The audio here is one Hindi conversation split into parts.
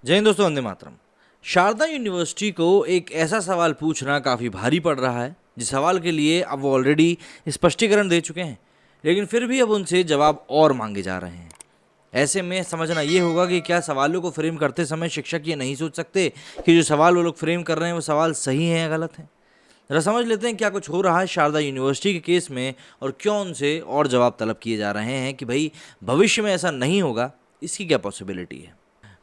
जय हिंद दोस्तों, वंदे मातरम। शारदा यूनिवर्सिटी को एक ऐसा सवाल पूछना काफ़ी भारी पड़ रहा है जिस सवाल के लिए अब वो ऑलरेडी स्पष्टीकरण दे चुके हैं, लेकिन फिर भी अब उनसे जवाब और मांगे जा रहे हैं। ऐसे में समझना ये होगा कि क्या सवालों को फ्रेम करते समय शिक्षक ये नहीं सोच सकते कि जो सवाल वो लोग फ्रेम कर रहे हैं वो सवाल सही है या गलत है। जरा समझ लेते हैं क्या कुछ हो रहा है शारदा यूनिवर्सिटी के केस में और क्यों उनसे और जवाब तलब किए जा रहे हैं कि भाई भविष्य में ऐसा नहीं होगा, इसकी क्या पॉसिबिलिटी है।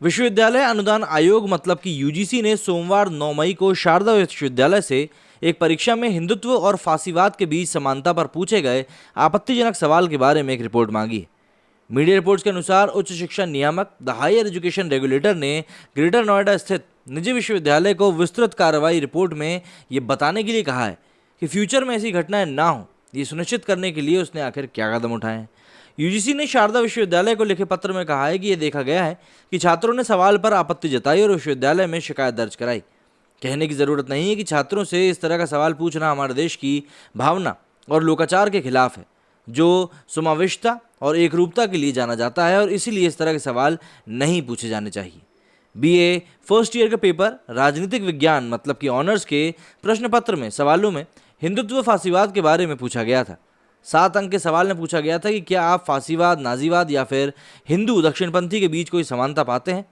विश्वविद्यालय अनुदान आयोग मतलब कि यूजीसी ने सोमवार 9 मई को शारदा विश्वविद्यालय से एक परीक्षा में हिंदुत्व और फासीवाद के बीच समानता पर पूछे गए आपत्तिजनक सवाल के बारे में एक रिपोर्ट मांगी है। मीडिया रिपोर्ट्स के अनुसार उच्च शिक्षा नियामक द हायर एजुकेशन रेगुलेटर ने ग्रेटर नोएडा स्थित निजी विश्वविद्यालय को विस्तृत कार्रवाई रिपोर्ट में ये बताने के लिए कहा है कि फ्यूचर में ऐसी घटनाएं ना हो, ये सुनिश्चित करने के लिए उसने आखिर क्या कदम उठाए हैं। यूजीसी ने शारदा विश्वविद्यालय को लिखे पत्र में कहा है कि यह देखा गया है कि छात्रों ने सवाल पर आपत्ति जताई और विश्वविद्यालय में शिकायत दर्ज कराई। कहने की जरूरत नहीं है कि छात्रों से इस तरह का सवाल पूछना हमारे देश की भावना और लोकाचार के खिलाफ है, जो समावेशिता और एकरूपता के लिए जाना जाता है, और इसीलिए इस तरह के सवाल नहीं पूछे जाने चाहिए। बीए फर्स्ट ईयर का पेपर राजनीतिक विज्ञान मतलब कि ऑनर्स के प्रश्न पत्र में सवालों में हिंदुत्व फासीवाद के बारे में पूछा गया था। 7 अंक के सवाल में पूछा गया था कि क्या आप फासीवाद, नाजीवाद या फिर हिंदू दक्षिणपंथी के बीच कोई समानता पाते हैं?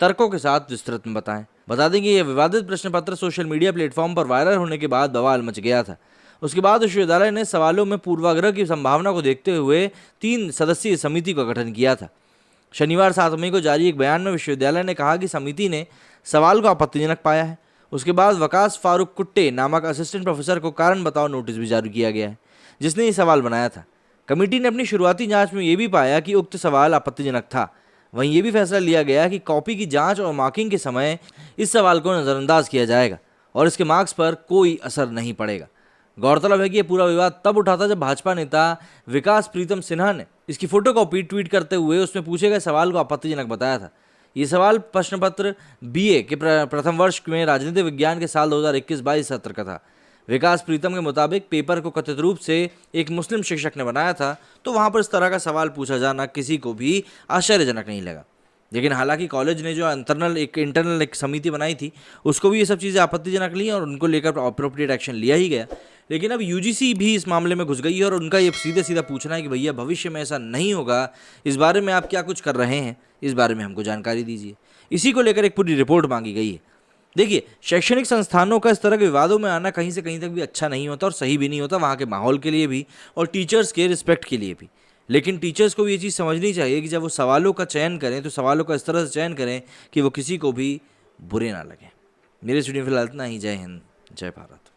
तर्कों के साथ विस्तृत में बताएं। बता दें कि यह विवादित प्रश्न पत्र सोशल मीडिया प्लेटफॉर्म पर वायरल होने के बाद बवाल मच गया था। उसके बाद विश्वविद्यालय ने सवालों में पूर्वाग्रह की संभावना को देखते हुए 3 सदस्यीय समिति का गठन किया था। शनिवार 7 मई को जारी एक बयान में विश्वविद्यालय ने कहा कि समिति ने सवाल को आपत्तिजनक पाया है। उसके बाद वकास फारूक कुट्टे नामक असिस्टेंट प्रोफेसर को कारण बताओ नोटिस भी जारी किया गया है, जिसने ये सवाल बनाया था। कमेटी ने अपनी शुरुआती जांच में ये भी पाया कि उक्त सवाल आपत्तिजनक था। वहीं ये भी फैसला लिया गया कि कॉपी की जांच और मार्किंग के समय इस सवाल को नज़रअंदाज किया जाएगा और इसके मार्क्स पर कोई असर नहीं पड़ेगा। गौरतलब है कि यह पूरा विवाद तब उठा था जब भाजपा नेता विकास प्रीतम सिन्हा ने इसकी फोटोकॉपी ट्वीट करते हुए उसमें पूछे गए सवाल को आपत्तिजनक बताया था। ये सवाल प्रश्न पत्र बीए के प्रथम वर्ष में राजनीतिक विज्ञान के साल 2021-22 सत्र का था। विकास प्रीतम के मुताबिक पेपर को कथित रूप से एक मुस्लिम शिक्षक ने बनाया था, तो वहां पर इस तरह का सवाल पूछा जाना किसी को भी आश्चर्यजनक नहीं लगा। लेकिन हालांकि कॉलेज ने जो इंटरनल एक समिति बनाई थी उसको भी ये सब चीज़ें आपत्तिजनक ली और उनको लेकर अप्रोप्रिएट एक्शन लिया ही गया। लेकिन अब यूजीसी भी इस मामले में घुस गई है और उनका ये सीधे सीधा पूछना है कि भैया भविष्य में ऐसा नहीं होगा, इस बारे में आप क्या कुछ कर रहे हैं, इस बारे में हमको जानकारी दीजिए। इसी को लेकर एक पूरी रिपोर्ट मांगी गई है। देखिए, शैक्षणिक संस्थानों का इस तरह के विवादों में आना कहीं से कहीं तक भी अच्छा नहीं होता और सही भी नहीं होता, वहाँ के माहौल के लिए भी और टीचर्स के रिस्पेक्ट के लिए भी। लेकिन टीचर्स को भी ये चीज़ समझनी चाहिए कि जब वो सवालों का चयन करें तो सवालों का इस तरह से चयन करें कि वो किसी को भी बुरे ना लगे। मेरे स्टूडियो फिलहाल इतना ही। जय हिंद, जय भारत।